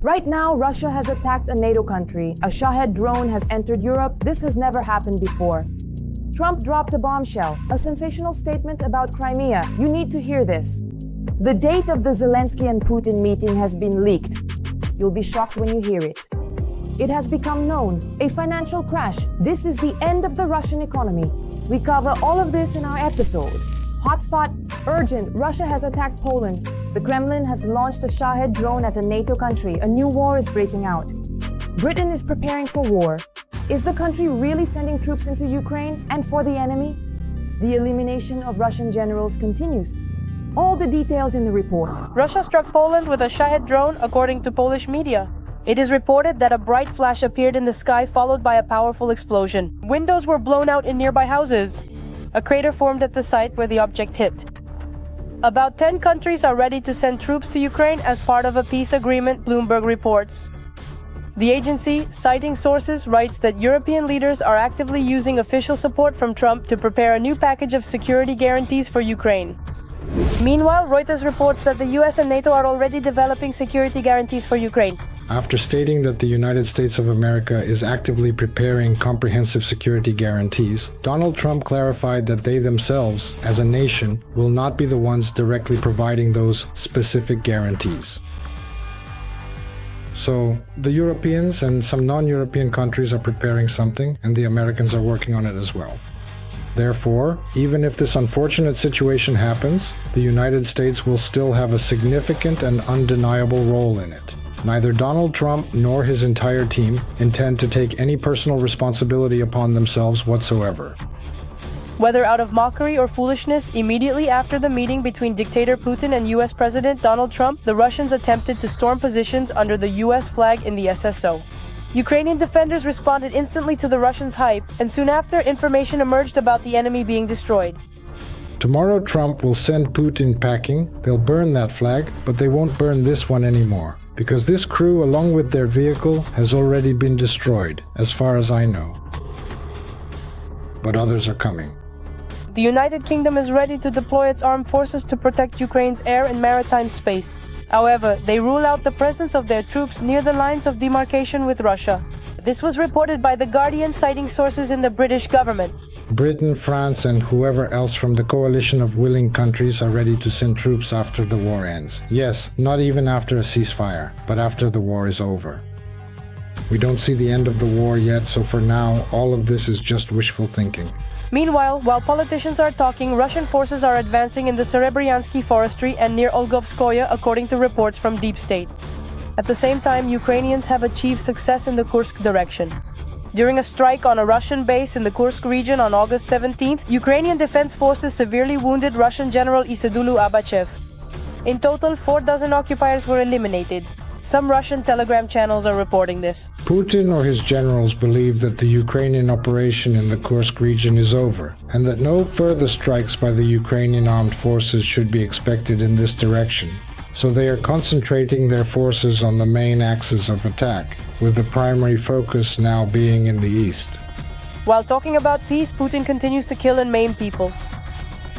Right now, Russia has attacked a NATO country. A Shahed drone has entered Europe. This has never happened before. Trump dropped a bombshell, a sensational statement about Crimea. You need to hear this. The date of the Zelensky and Putin meeting has been leaked. You'll be shocked when you hear it. It has become known. A financial crash. This is the end of the Russian economy. We cover all of this in our episode. Hotspot, urgent. Russia has attacked Poland. The Kremlin has launched a Shahed drone at a NATO country. A new war is breaking out. Britain is preparing for war. Is the country really sending troops into Ukraine and for the enemy? The elimination of Russian generals continues. All the details in the report. Russia struck Poland with a Shahed drone, according to Polish media. It is reported that a bright flash appeared in the sky, followed by a powerful explosion. Windows were blown out in nearby houses. A crater formed at the site where the object hit. About 10 countries are ready to send troops to Ukraine as part of a peace agreement, Bloomberg reports. The agency, citing sources, writes that European leaders are actively using official support from Trump to prepare a new package of security guarantees for Ukraine. Meanwhile, Reuters reports that the US and NATO are already developing security guarantees for Ukraine. After stating that the United States of America is actively preparing comprehensive security guarantees, Donald Trump clarified that they themselves, as a nation, will not be the ones directly providing those specific guarantees. So, the Europeans and some non-European countries are preparing something, and the Americans are working on it as well. Therefore, even if this unfortunate situation happens, the United States will still have a significant and undeniable role in it. Neither Donald Trump nor his entire team intend to take any personal responsibility upon themselves whatsoever. Whether out of mockery or foolishness, immediately after the meeting between dictator Putin and US President Donald Trump, the Russians attempted to storm positions under the US flag in the SSO. Ukrainian defenders responded instantly to the Russians' hype, and soon after, information emerged about the enemy being destroyed. Tomorrow Trump will send Putin packing. They'll burn that flag, but they won't burn this one anymore, because this crew, along with their vehicle, has already been destroyed, as far as I know. But others are coming. The United Kingdom is ready to deploy its armed forces to protect Ukraine's air and maritime space. However, they rule out the presence of their troops near the lines of demarcation with Russia. This was reported by The Guardian, citing sources in the British government. Britain, France, and whoever else from the coalition of willing countries are ready to send troops after the war ends. Yes, not even after a ceasefire, but after the war is over. We don't see the end of the war yet, so for now, all of this is just wishful thinking. Meanwhile, while politicians are talking, Russian forces are advancing in the Serebryansky forestry and near Olgovskoye, according to reports from Deep State. At the same time, Ukrainians have achieved success in the Kursk direction. During a strike on a Russian base in the Kursk region on August 17th, Ukrainian defense forces severely wounded Russian General Isidulu Abachev. In total, 4 dozen occupiers were eliminated. Some Russian telegram channels are reporting this. Putin or his generals believe that the Ukrainian operation in the Kursk region is over, and that no further strikes by the Ukrainian armed forces should be expected in this direction. So they are concentrating their forces on the main axis of attack, with the primary focus now being in the east. While talking about peace, Putin continues to kill and maim people.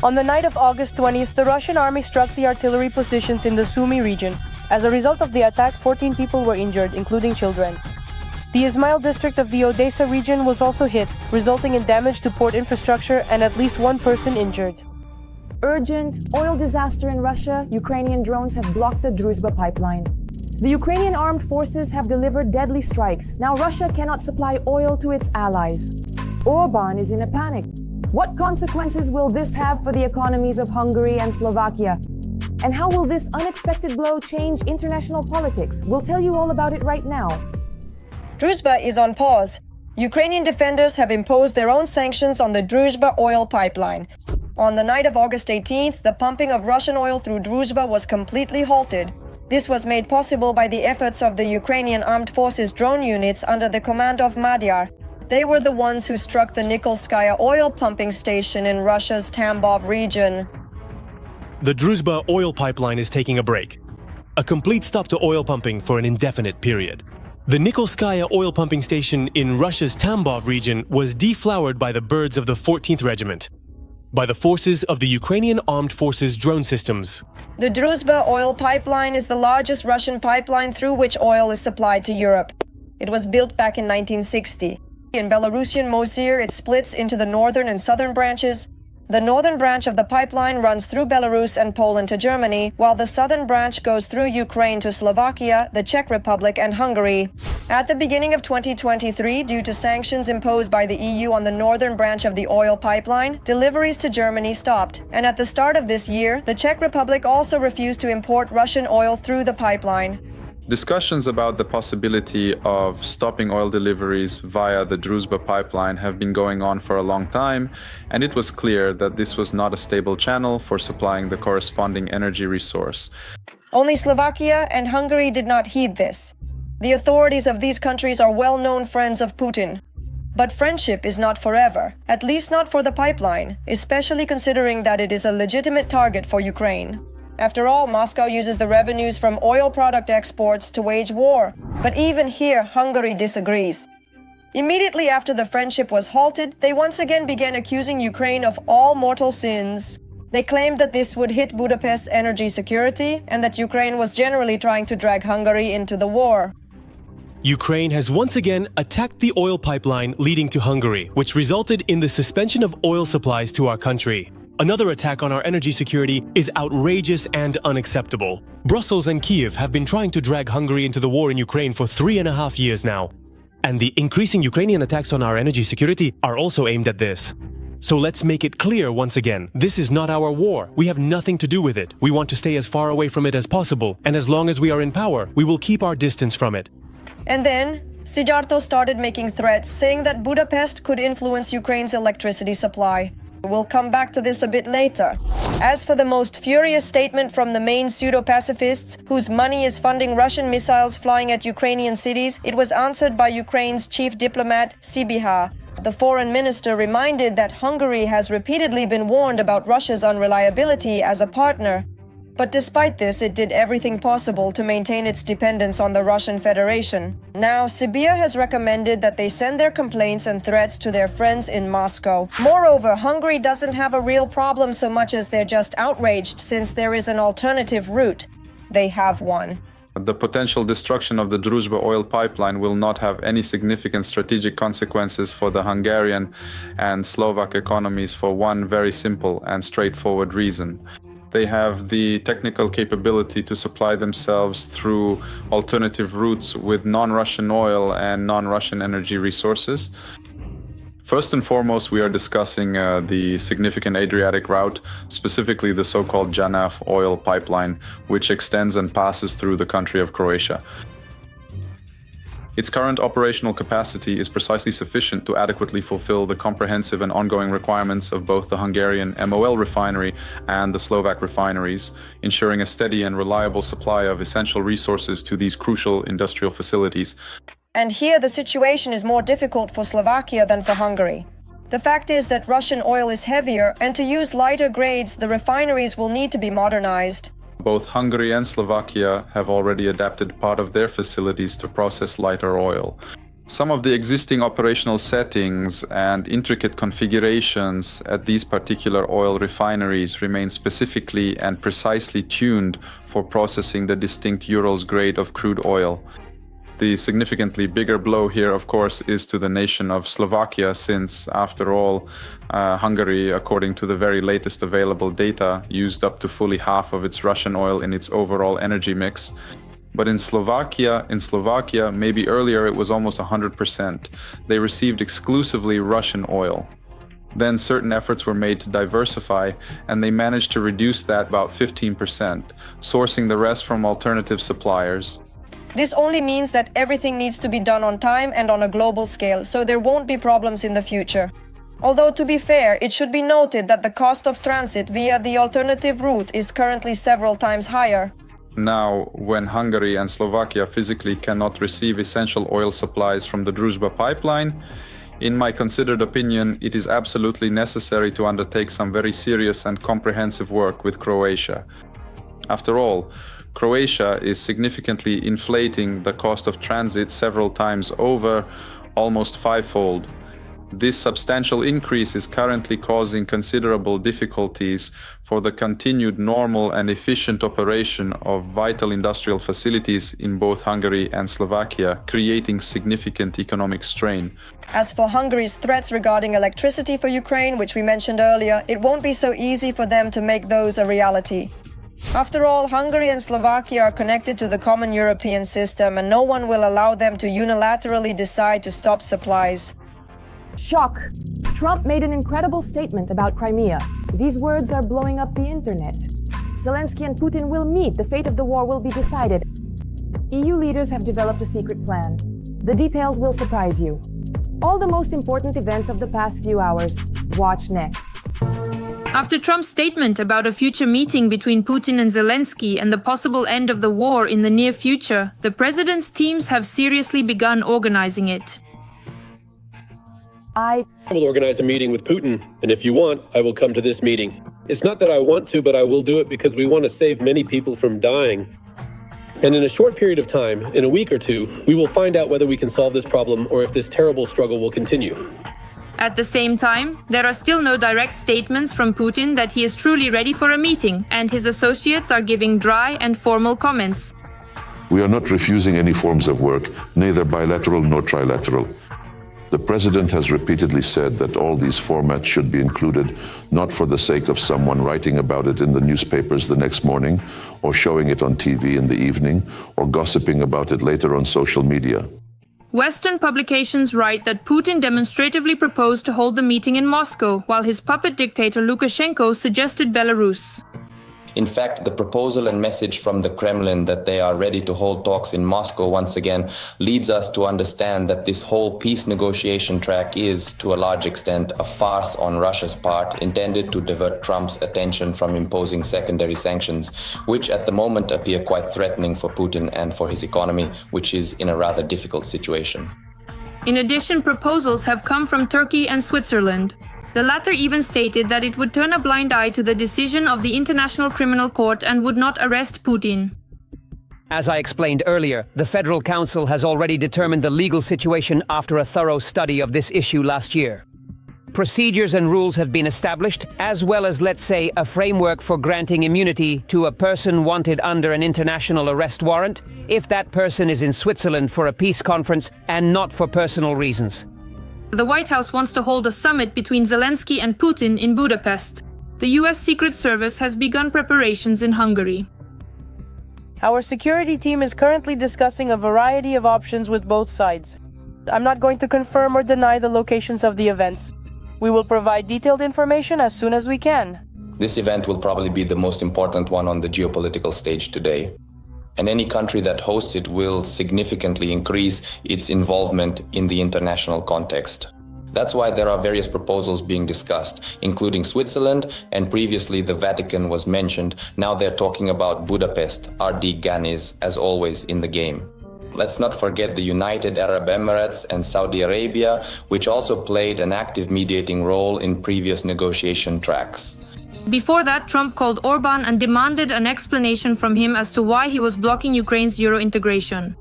On the night of August 20th, the Russian army struck the artillery positions in the Sumy region. As a result of the attack, 14 people were injured, including children. The Izmail district of the Odessa region was also hit, resulting in damage to port infrastructure and at least 1 person injured. Urgent oil disaster in Russia. Ukrainian drones have blocked the Druzhba pipeline. The Ukrainian armed forces have delivered deadly strikes. Now Russia cannot supply oil to its allies. Orban is in a panic. What consequences will this have for the economies of Hungary and Slovakia? And how will this unexpected blow change international politics? We'll tell you all about it right now. Druzhba is on pause. Ukrainian defenders have imposed their own sanctions on the Druzhba oil pipeline. On the night of August 18th, the pumping of Russian oil through Druzhba was completely halted. This was made possible by the efforts of the Ukrainian Armed Forces drone units under the command of Madyar. They were the ones who struck the Nikolskaya oil pumping station in Russia's Tambov region. The Druzhba oil pipeline is taking a break. A complete stop to oil pumping for an indefinite period. The Nikolskaya oil pumping station in Russia's Tambov region was deflowered by the birds of the 14th Regiment. by the forces of the Ukrainian Armed Forces drone systems. The Druzhba oil pipeline is the largest Russian pipeline through which oil is supplied to Europe. It was built back in 1960. In Belarusian Mosir, it splits into the northern and southern branches. The northern branch of the pipeline runs through Belarus and Poland to Germany, while the southern branch goes through Ukraine to Slovakia, the Czech Republic, and Hungary. At the beginning of 2023, due to sanctions imposed by the EU on the northern branch of the oil pipeline, deliveries to Germany stopped. And at the start of this year, the Czech Republic also refused to import Russian oil through the pipeline. Discussions about the possibility of stopping oil deliveries via the Druzhba pipeline have been going on for a long time, and it was clear that this was not a stable channel for supplying the corresponding energy resource. Only Slovakia and Hungary did not heed this. The authorities of these countries are well-known friends of Putin. But friendship is not forever, at least not for the pipeline, especially considering that it is a legitimate target for Ukraine. After all, Moscow uses the revenues from oil product exports to wage war. But even here, Hungary disagrees. Immediately after the friendship was halted, they once again began accusing Ukraine of all mortal sins. They claimed that this would hit Budapest's energy security and that Ukraine was generally trying to drag Hungary into the war. Ukraine has once again attacked the oil pipeline leading to Hungary, which resulted in the suspension of oil supplies to our country. Another attack on our energy security is outrageous and unacceptable. Brussels and Kiev have been trying to drag Hungary into the war in Ukraine for 3.5 years now. And the increasing Ukrainian attacks on our energy security are also aimed at this. So let's make it clear once again, this is not our war. We have nothing to do with it. We want to stay as far away from it as possible. And as long as we are in power, we will keep our distance from it. And then, Sijarto started making threats, saying that Budapest could influence Ukraine's electricity supply. We'll come back to this a bit later. As for the most furious statement from the main pseudo-pacifists, whose money is funding Russian missiles flying at Ukrainian cities, it was answered by Ukraine's chief diplomat, Sibiha. The foreign minister reminded that Hungary has repeatedly been warned about Russia's unreliability as a partner. But despite this, it did everything possible to maintain its dependence on the Russian Federation. Now, Sibiha has recommended that they send their complaints and threats to their friends in Moscow. Moreover, Hungary doesn't have a real problem so much as they're just outraged since there is an alternative route. They have one. The potential destruction of the Druzhba oil pipeline will not have any significant strategic consequences for the Hungarian and Slovak economies for one very simple and straightforward reason. They have the technical capability to supply themselves through alternative routes with non-Russian oil and non-Russian energy resources. First and foremost, we are discussing the significant Adriatic route, specifically the so-called Janaf oil pipeline, which extends and passes through the country of Croatia. Its current operational capacity is precisely sufficient to adequately fulfill the comprehensive and ongoing requirements of both the Hungarian MOL refinery and the Slovak refineries, ensuring a steady and reliable supply of essential resources to these crucial industrial facilities. And here the situation is more difficult for Slovakia than for Hungary. The fact is that Russian oil is heavier, and to use lighter grades, the refineries will need to be modernized. Both Hungary and Slovakia have already adapted part of their facilities to process lighter oil. Some of the existing operational settings and intricate configurations at these particular oil refineries remain specifically and precisely tuned for processing the distinct Urals grade of crude oil. The significantly bigger blow here, of course, is to the nation of Slovakia, since, after all, Hungary, according to the very latest available data, used up to fully half of its Russian oil in its overall energy mix. But in Slovakia, maybe earlier it was almost 100%. They received exclusively Russian oil. Then certain efforts were made to diversify, and they managed to reduce that about 15%, sourcing the rest from alternative suppliers. This only means that everything needs to be done on time and on a global scale, so there won't be problems in the future. Although, to be fair, it should be noted that the cost of transit via the alternative route is currently several times higher. Now, when Hungary and Slovakia physically cannot receive essential oil supplies from the Druzhba pipeline, in my considered opinion, it is absolutely necessary to undertake some very serious and comprehensive work with Croatia. After all, Croatia is significantly inflating the cost of transit several times over, almost fivefold. This substantial increase is currently causing considerable difficulties for the continued normal and efficient operation of vital industrial facilities in both Hungary and Slovakia, creating significant economic strain. As for Hungary's threats regarding electricity for Ukraine, which we mentioned earlier, it won't be so easy for them to make those a reality. After all, Hungary and Slovakia are connected to the common European system, and no one will allow them to unilaterally decide to stop supplies. Shock! Trump made an incredible statement about Crimea. These words are blowing up the internet. Zelensky and Putin will meet. The fate of the war will be decided. EU leaders have developed a secret plan. The details will surprise you. All the most important events of the past few hours. Watch next. After Trump's statement about a future meeting between Putin and Zelensky and the possible end of the war in the near future, the president's teams have seriously begun organizing it. I will organize a meeting with Putin, and if you want, I will come to this meeting. It's not that I want to, but I will do it because we want to save many people from dying. And in a short period of time, in a week or two, we will find out whether we can solve this problem or if this terrible struggle will continue. At the same time, there are still no direct statements from Putin that he is truly ready for a meeting, and his associates are giving dry and formal comments. We are not refusing any forms of work, neither bilateral nor trilateral. The president has repeatedly said that all these formats should be included, not for the sake of someone writing about it in the newspapers the next morning, or showing it on TV in the evening, or gossiping about it later on social media. Western publications write that Putin demonstratively proposed to hold the meeting in Moscow, while his puppet dictator Lukashenko suggested Belarus. In fact, the proposal and message from the Kremlin that they are ready to hold talks in Moscow once again leads us to understand that this whole peace negotiation track is, to a large extent, a farce on Russia's part intended to divert Trump's attention from imposing secondary sanctions, which at the moment appear quite threatening for Putin and for his economy, which is in a rather difficult situation. In addition, proposals have come from Turkey and Switzerland. The latter even stated that it would turn a blind eye to the decision of the International Criminal Court and would not arrest Putin. As I explained earlier, the Federal Council has already determined the legal situation after a thorough study of this issue last year. Procedures and rules have been established, as well as, let's say, a framework for granting immunity to a person wanted under an international arrest warrant if that person is in Switzerland for a peace conference and not for personal reasons. The White House wants to hold a summit between Zelensky and Putin in Budapest. The US Secret Service has begun preparations in Hungary. Our security team is currently discussing a variety of options with both sides. I'm not going to confirm or deny the locations of the events. We will provide detailed information as soon as we can. This event will probably be the most important one on the geopolitical stage today. And any country that hosts it will significantly increase its involvement in the international context. That's why there are various proposals being discussed, including Switzerland, and previously the Vatican was mentioned. Now they're talking about Budapest. RD Ghani, as always, in the game. Let's not forget the United Arab Emirates and Saudi Arabia, which also played an active mediating role in previous negotiation tracks. Before that, Trump called Orban and demanded an explanation from him as to why he was blocking Ukraine's Euro integration.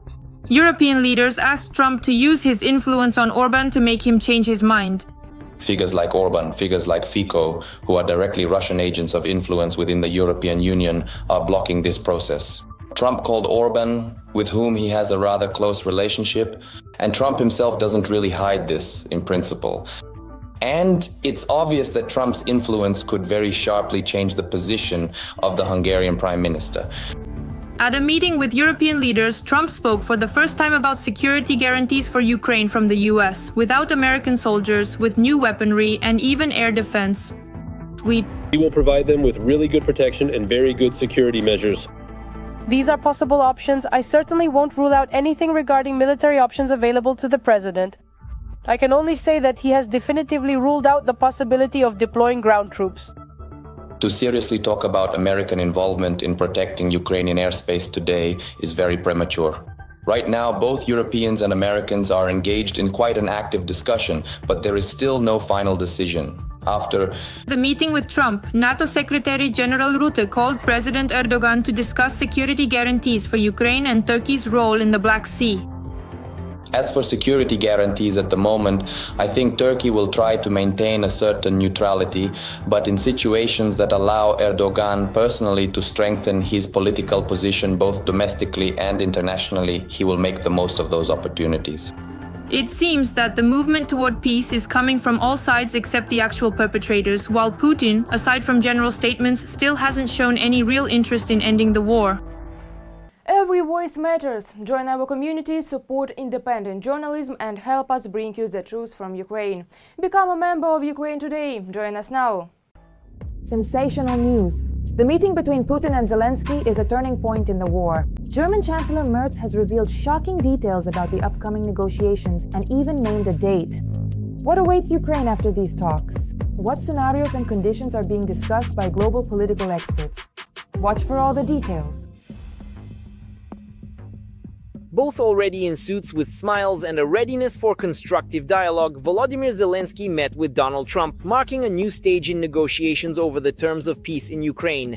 European leaders asked Trump to use his influence on Orban to make him change his mind. Figures like Orban, figures like Fico, who are directly Russian agents of influence within the European Union, are blocking this process. Trump called Orban, with whom he has a rather close relationship, and Trump himself doesn't really hide this in principle. And it's obvious that Trump's influence could very sharply change the position of the Hungarian Prime Minister. At a meeting with European leaders, Trump spoke for the first time about security guarantees for Ukraine from the US, without American soldiers, with new weaponry, and even air defense. We will provide them with really good protection and very good security measures. These are possible options. I certainly won't rule out anything regarding military options available to the president. I can only say that he has definitively ruled out the possibility of deploying ground troops. To seriously talk about American involvement in protecting Ukrainian airspace today is very premature. Right now, both Europeans and Americans are engaged in quite an active discussion, but there is still no final decision. After the meeting with Trump, NATO Secretary General Rutte called President Erdogan to discuss security guarantees for Ukraine and Turkey's role in the Black Sea. As for security guarantees at the moment, I think Turkey will try to maintain a certain neutrality, but in situations that allow Erdogan personally to strengthen his political position both domestically and internationally, he will make the most of those opportunities. It seems that the movement toward peace is coming from all sides except the actual perpetrators, while Putin, aside from general statements, still hasn't shown any real interest in ending the war. Every voice matters. Join our community, support independent journalism and help us bring you the truth from Ukraine. Become a member of Ukraine today. Join us now. Sensational news. The meeting between Putin and Zelensky is a turning point in the war. German Chancellor Merz has revealed shocking details about the upcoming negotiations and even named a date. What awaits Ukraine after these talks? What scenarios and conditions are being discussed by global political experts? Watch for all the details. Both already in suits with smiles and a readiness for constructive dialogue, Volodymyr Zelensky met with Donald Trump, marking a new stage in negotiations over the terms of peace in Ukraine.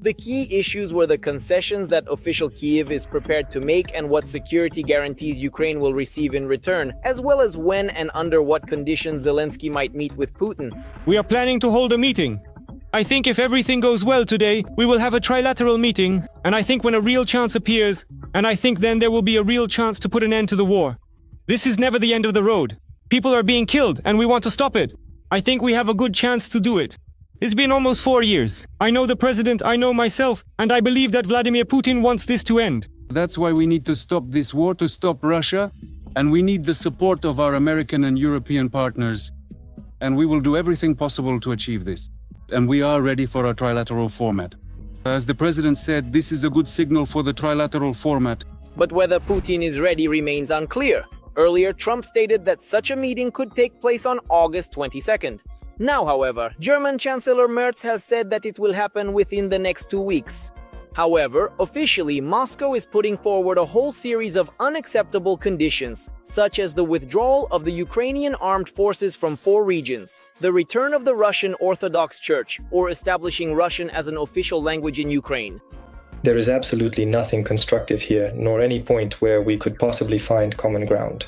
The key issues were the concessions that official Kyiv is prepared to make and what security guarantees Ukraine will receive in return, as well as when and under what conditions Zelensky might meet with Putin. We are planning to hold a meeting. I think if everything goes well today, we will have a trilateral meeting, and I think when a real chance appears, and I think then there will be a real chance to put an end to the war. This is never the end of the road. People are being killed, and we want to stop it. I think we have a good chance to do it. It's been almost 4 years. I know the president, I know myself, and I believe that Vladimir Putin wants this to end. That's why we need to stop this war, to stop Russia, and we need the support of our American and European partners. And we will do everything possible to achieve this. And we are ready for a trilateral format. As the president said, this is a good signal for the trilateral format. But whether Putin is ready remains unclear. Earlier, Trump stated that such a meeting could take place on August 22nd. Now, however, German Chancellor Merz has said that it will happen within the next 2 weeks. However, officially, Moscow is putting forward a whole series of unacceptable conditions, such as the withdrawal of the Ukrainian armed forces from 4 regions, the return of the Russian Orthodox Church, or establishing Russian as an official language in Ukraine. There is absolutely nothing constructive here, nor any point where we could possibly find common ground.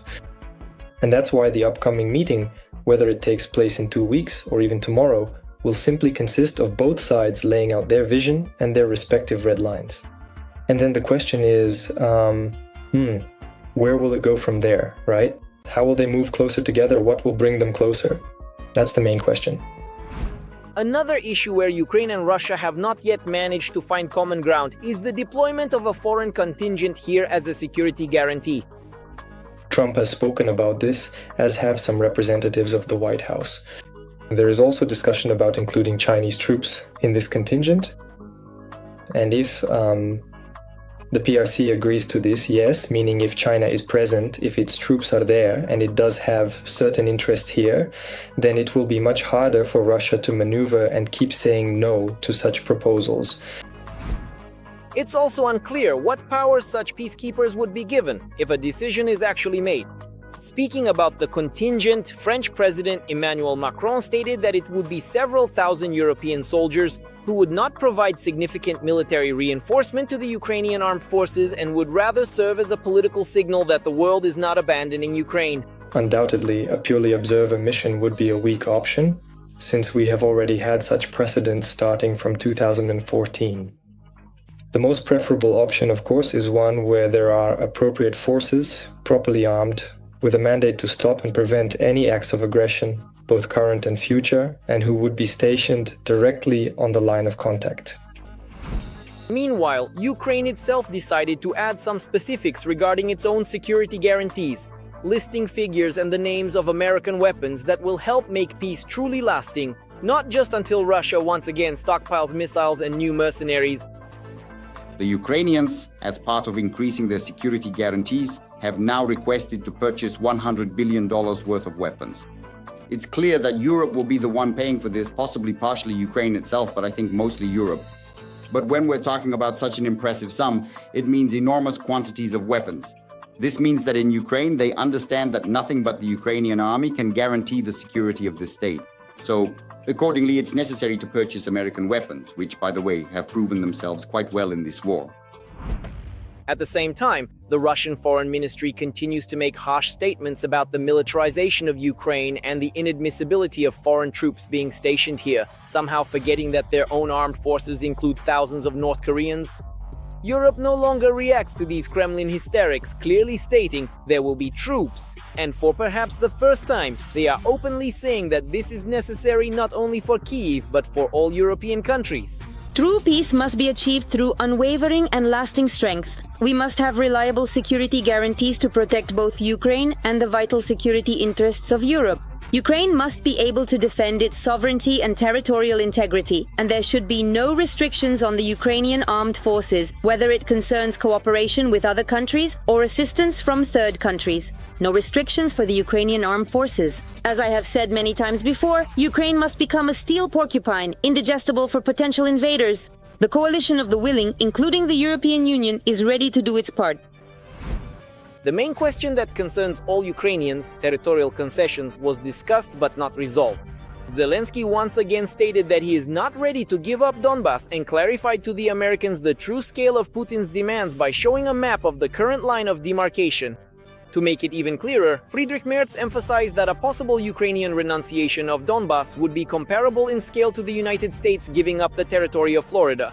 And that's why the upcoming meeting, whether it takes place in 2 weeks or even tomorrow, will simply consist of both sides laying out their vision and their respective red lines. And then the question is, where will it go from there, right? How will they move closer together? What will bring them closer? That's the main question. Another issue where Ukraine and Russia have not yet managed to find common ground is the deployment of a foreign contingent here as a security guarantee. Trump has spoken about this, as have some representatives of the White House. There is also discussion about including Chinese troops in this contingent. And if the PRC agrees to this, yes, meaning if China is present, if its troops are there, and it does have certain interests here, then it will be much harder for Russia to maneuver and keep saying no to such proposals. It's also unclear what powers such peacekeepers would be given if a decision is actually made. Speaking about the contingent, French President Emmanuel Macron stated that it would be several thousand European soldiers who would not provide significant military reinforcement to the Ukrainian armed forces and would rather serve as a political signal that the world is not abandoning Ukraine. Undoubtedly, a purely observer mission would be a weak option, since we have already had such precedents starting from 2014. The most preferable option, of course, is one where there are appropriate forces, properly armed, with a mandate to stop and prevent any acts of aggression, both current and future, and who would be stationed directly on the line of contact. Meanwhile, Ukraine itself decided to add some specifics regarding its own security guarantees, listing figures and the names of American weapons that will help make peace truly lasting, not just until Russia once again stockpiles missiles and new mercenaries. The Ukrainians, as part of increasing their security guarantees, have now requested to purchase $100 billion worth of weapons. It's clear that Europe will be the one paying for this, possibly partially Ukraine itself, but I think mostly Europe. But when we're talking about such an impressive sum, it means enormous quantities of weapons. This means that in Ukraine, they understand that nothing but the Ukrainian army can guarantee the security of the state. So, accordingly, it's necessary to purchase American weapons, which, by the way, have proven themselves quite well in this war. At the same time, the Russian Foreign Ministry continues to make harsh statements about the militarization of Ukraine and the inadmissibility of foreign troops being stationed here, somehow forgetting that their own armed forces include thousands of North Koreans. Europe no longer reacts to these Kremlin hysterics, clearly stating there will be troops, and for perhaps the first time, they are openly saying that this is necessary not only for Kyiv, but for all European countries. True peace must be achieved through unwavering and lasting strength. We must have reliable security guarantees to protect both Ukraine and the vital security interests of Europe. Ukraine must be able to defend its sovereignty and territorial integrity, and there should be no restrictions on the Ukrainian armed forces, whether it concerns cooperation with other countries or assistance from third countries. No restrictions for the Ukrainian armed forces. As I have said many times before, Ukraine must become a steel porcupine, indigestible for potential invaders. The coalition of the willing, including the European Union, is ready to do its part. The main question that concerns all Ukrainians, territorial concessions, was discussed but not resolved. Zelensky once again stated that he is not ready to give up Donbas and clarified to the Americans the true scale of Putin's demands by showing a map of the current line of demarcation. To make it even clearer, Friedrich Merz emphasized that a possible Ukrainian renunciation of Donbas would be comparable in scale to the United States giving up the territory of Florida.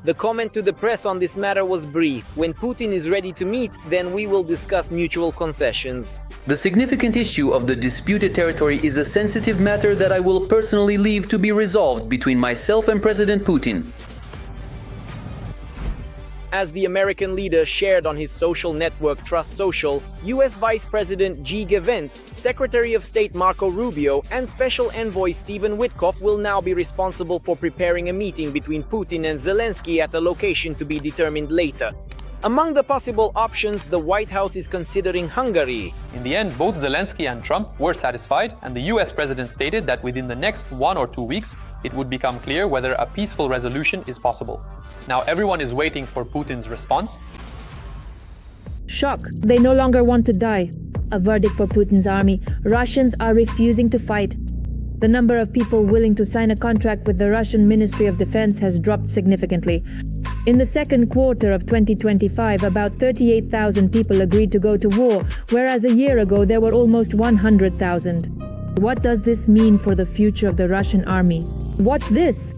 The comment to the press on this matter was brief. When Putin is ready to meet, then we will discuss mutual concessions. The significant issue of the disputed territory is a sensitive matter that I will personally leave to be resolved between myself and President Putin. As the American leader shared on his social network Trust Social, US Vice President G. Vance, Secretary of State Marco Rubio, and Special Envoy Stephen Witkoff will now be responsible for preparing a meeting between Putin and Zelensky at a location to be determined later. Among the possible options, the White House is considering Hungary. In the end, both Zelensky and Trump were satisfied, and the US president stated that within the next 1 or 2 weeks, it would become clear whether a peaceful resolution is possible. Now everyone is waiting for Putin's response. Shock. They no longer want to die. A verdict for Putin's army. Russians are refusing to fight. The number of people willing to sign a contract with the Russian Ministry of Defense has dropped significantly. In the second quarter of 2025, about 38,000 people agreed to go to war, whereas a year ago there were almost 100,000. What does this mean for the future of the Russian army? Watch this!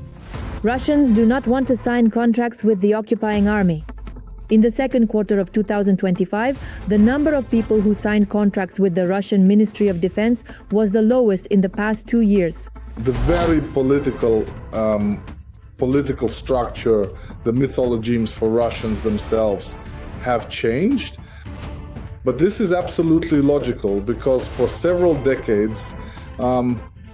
Russians do not want to sign contracts with the occupying army. In the second quarter of 2025, the number of people who signed contracts with the Russian Ministry of Defense was the lowest in the past 2 years. The very political structure, the mythologies for Russians themselves have changed. But this is absolutely logical because for several decades,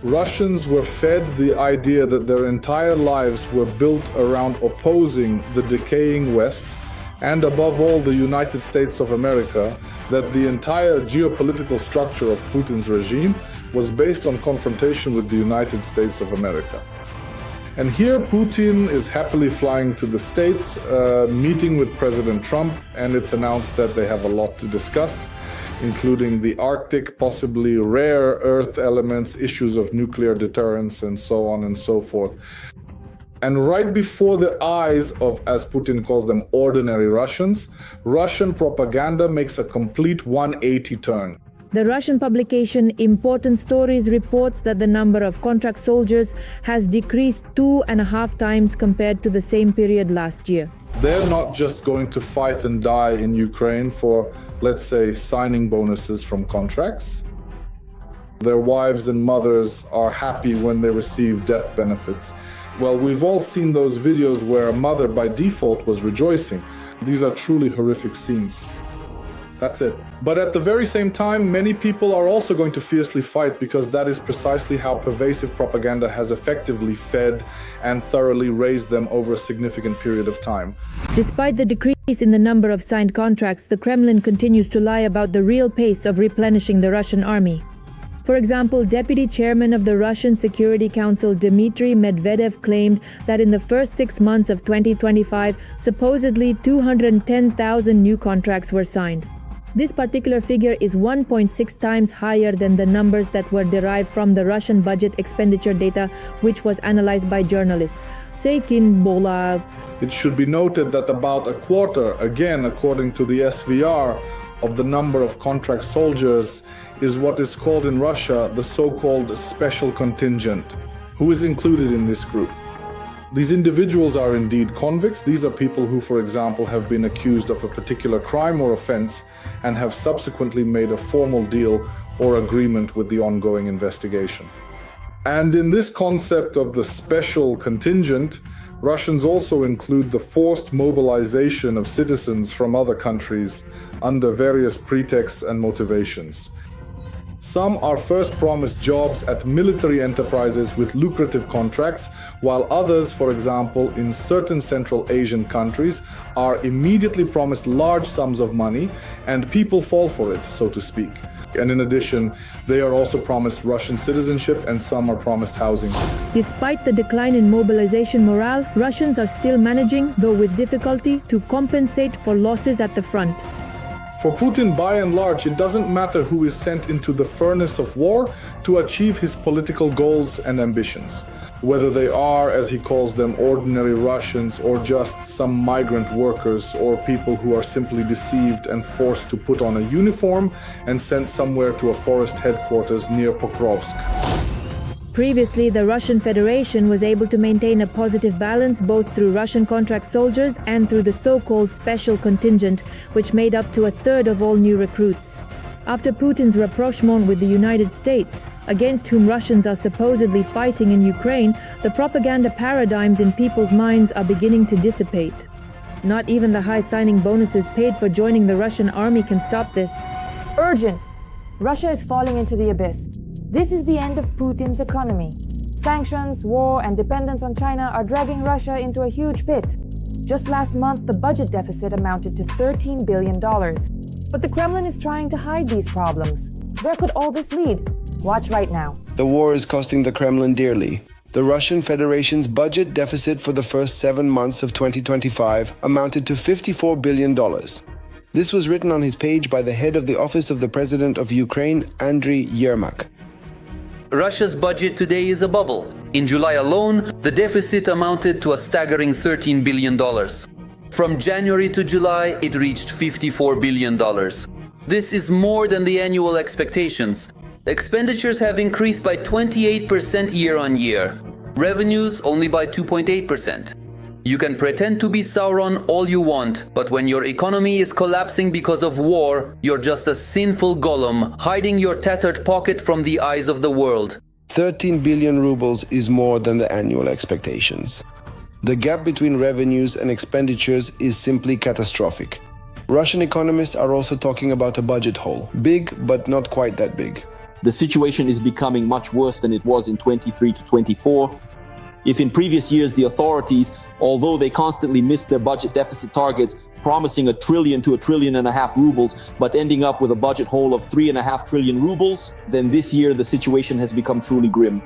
Russians were fed the idea that their entire lives were built around opposing the decaying West and above all the United States of America, that the entire geopolitical structure of Putin's regime was based on confrontation with the United States of America. And here Putin is happily flying to the States, meeting with President Trump, and it's announced that they have a lot to discuss, including the Arctic, possibly rare earth elements, issues of nuclear deterrence, and so on and so forth. And right before the eyes of, as Putin calls them, ordinary Russians, Russian propaganda makes a complete 180 turn. The Russian publication Important Stories reports that the number of contract soldiers has decreased 2.5 times compared to the same period last year. They're not just going to fight and die in Ukraine for, let's say, signing bonuses from contracts. Their wives and mothers are happy when they receive death benefits. Well, we've all seen those videos where a mother by default was rejoicing. These are truly horrific scenes. That's it. But at the very same time, many people are also going to fiercely fight because that is precisely how pervasive propaganda has effectively fed and thoroughly raised them over a significant period of time. Despite the decrease in the number of signed contracts, the Kremlin continues to lie about the real pace of replenishing the Russian army. For example, Deputy Chairman of the Russian Security Council Dmitry Medvedev claimed that in the first 6 months of 2025, supposedly 210,000 new contracts were signed. This particular figure is 1.6 times higher than the numbers that were derived from the Russian budget expenditure data, which was analyzed by journalists. Seykin Bola. It should be noted that about a quarter, again according to the SVR, of the number of contract soldiers is what is called in Russia the so-called special contingent, who is included in this group. These individuals are indeed convicts. These are people who, for example, have been accused of a particular crime or offense and have subsequently made a formal deal or agreement with the ongoing investigation. And in this concept of the special contingent, Russians also include the forced mobilization of citizens from other countries under various pretexts and motivations. Some are first promised jobs at military enterprises with lucrative contracts, while others, for example, in certain Central Asian countries, are immediately promised large sums of money, and people fall for it, so to speak. And in addition, they are also promised Russian citizenship, and some are promised housing. Despite the decline in mobilization morale, Russians are still managing, though with difficulty, to compensate for losses at the front. For Putin, by and large, it doesn't matter who is sent into the furnace of war to achieve his political goals and ambitions. Whether they are, as he calls them, ordinary Russians, or just some migrant workers, or people who are simply deceived and forced to put on a uniform and sent somewhere to a forest headquarters near Pokrovsk. Previously, the Russian Federation was able to maintain a positive balance both through Russian contract soldiers and through the so-called special contingent, which made up to a third of all new recruits. After Putin's rapprochement with the United States, against whom Russians are supposedly fighting in Ukraine, the propaganda paradigms in people's minds are beginning to dissipate. Not even the high signing bonuses paid for joining the Russian army can stop this. Urgent! Russia is falling into the abyss. This is the end of Putin's economy. Sanctions, war, and dependence on China are dragging Russia into a huge pit. Just last month, the budget deficit amounted to $13 billion. But the Kremlin is trying to hide these problems. Where could all this lead? Watch right now. The war is costing the Kremlin dearly. The Russian Federation's budget deficit for the first 7 months of 2025 amounted to $54 billion. This was written on his page by the head of the Office of the President of Ukraine, Andriy Yermak. Russia's budget today is a bubble. In July alone, the deficit amounted to a staggering $13 billion. From January to July, it reached $54 billion. This is more than the annual expectations. Expenditures have increased by 28% year-on-year. Revenues only by 2.8%. You can pretend to be Sauron all you want, but when your economy is collapsing because of war, you're just a sinful golem, hiding your tattered pocket from the eyes of the world. 13 billion rubles is more than the annual expectations. The gap between revenues and expenditures is simply catastrophic. Russian economists are also talking about a budget hole. Big, but not quite that big. The situation is becoming much worse than it was in 23 to 24. If in previous years the authorities, although they constantly missed their budget deficit targets, promising $1 trillion to $1.5 trillion rubles, but ending up with a budget hole of 3.5 trillion rubles, then this year the situation has become truly grim.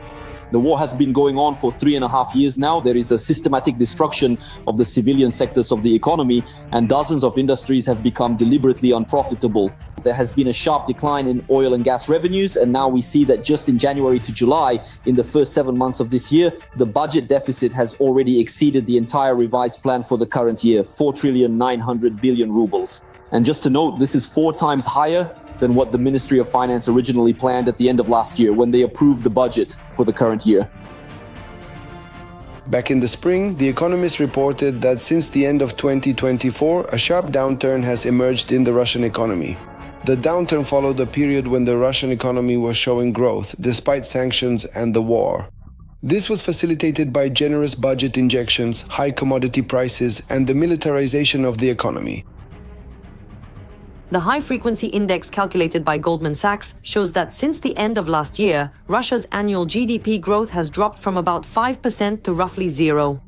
The war has been going on for 3.5 years now. There is a systematic destruction of the civilian sectors of the economy, and dozens of industries have become deliberately unprofitable. There has been a sharp decline in oil and gas revenues, and now we see that just in January to July, in the first 7 months of this year, the budget deficit has already exceeded the entire revised plan for the current year, 4.9 trillion rubles. And just to note, this is 4 times higher than what the Ministry of Finance originally planned at the end of last year when they approved the budget for the current year. Back in the spring, The Economist reported that since the end of 2024, a sharp downturn has emerged in the Russian economy. The downturn followed a period when the Russian economy was showing growth, despite sanctions and the war. This was facilitated by generous budget injections, high commodity prices, and the militarization of the economy. The high-frequency index calculated by Goldman Sachs shows that since the end of last year, Russia's annual GDP growth has dropped from about 5% to roughly 0.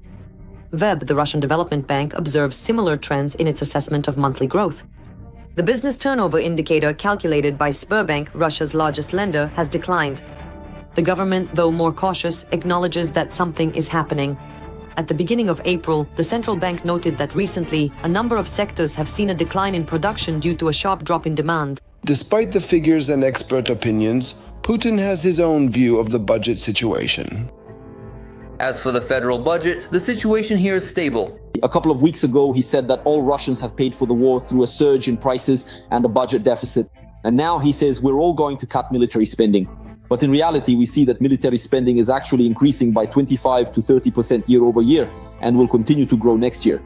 VEB, the Russian Development Bank, observes similar trends in its assessment of monthly growth. The business turnover indicator calculated by Sberbank, Russia's largest lender, has declined. The government, though more cautious, acknowledges that something is happening. At the beginning of April, the central bank noted that recently, a number of sectors have seen a decline in production due to a sharp drop in demand. Despite the figures and expert opinions, Putin has his own view of the budget situation. As for the federal budget, the situation here is stable. A couple of weeks ago, he said that all Russians have paid for the war through a surge in prices and a budget deficit. And now he says we're all going to cut military spending. But in reality, we see that military spending is actually increasing by 25 to 30% year over year and will continue to grow next year.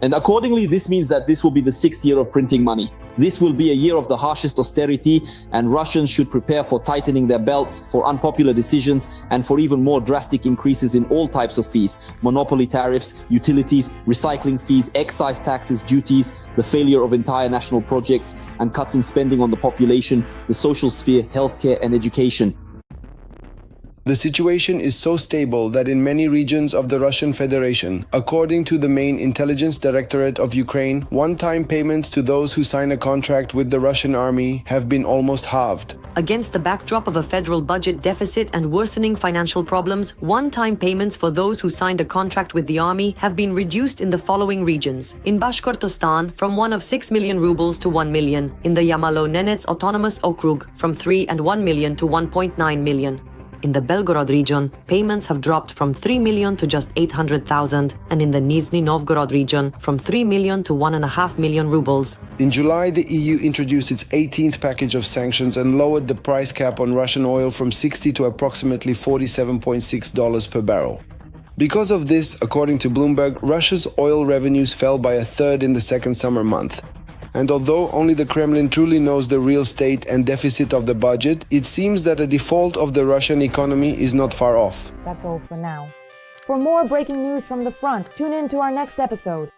And accordingly, this means that this will be the 6th year of printing money. This will be a year of the harshest austerity, and Russians should prepare for tightening their belts, for unpopular decisions, and for even more drastic increases in all types of fees: monopoly tariffs, utilities, recycling fees, excise taxes, duties, the failure of entire national projects, and cuts in spending on the population, the social sphere, healthcare, and education. The situation is so stable that in many regions of the Russian Federation, according to the main intelligence directorate of Ukraine, one-time payments to those who sign a contract with the Russian army have been almost halved. Against the backdrop of a federal budget deficit and worsening financial problems, one-time payments for those who signed a contract with the army have been reduced in the following regions. In Bashkortostan, from 1 of 6 million rubles to 1 million. In the Yamalo-Nenets Autonomous Okrug, from 3 and 1 million to 1.9 million. In the Belgorod region, payments have dropped from 3 million to just 800,000, and in the Nizhny Novgorod region, from 3 million to 1.5 million rubles. In July, the EU introduced its 18th package of sanctions and lowered the price cap on Russian oil from $60 to approximately $47.6 per barrel. Because of this, according to Bloomberg, Russia's oil revenues fell by a third in the second summer month. And although only the Kremlin truly knows the real state and deficit of the budget, it seems that a default of the Russian economy is not far off. That's all for now. For more breaking news from the front, tune in to our next episode.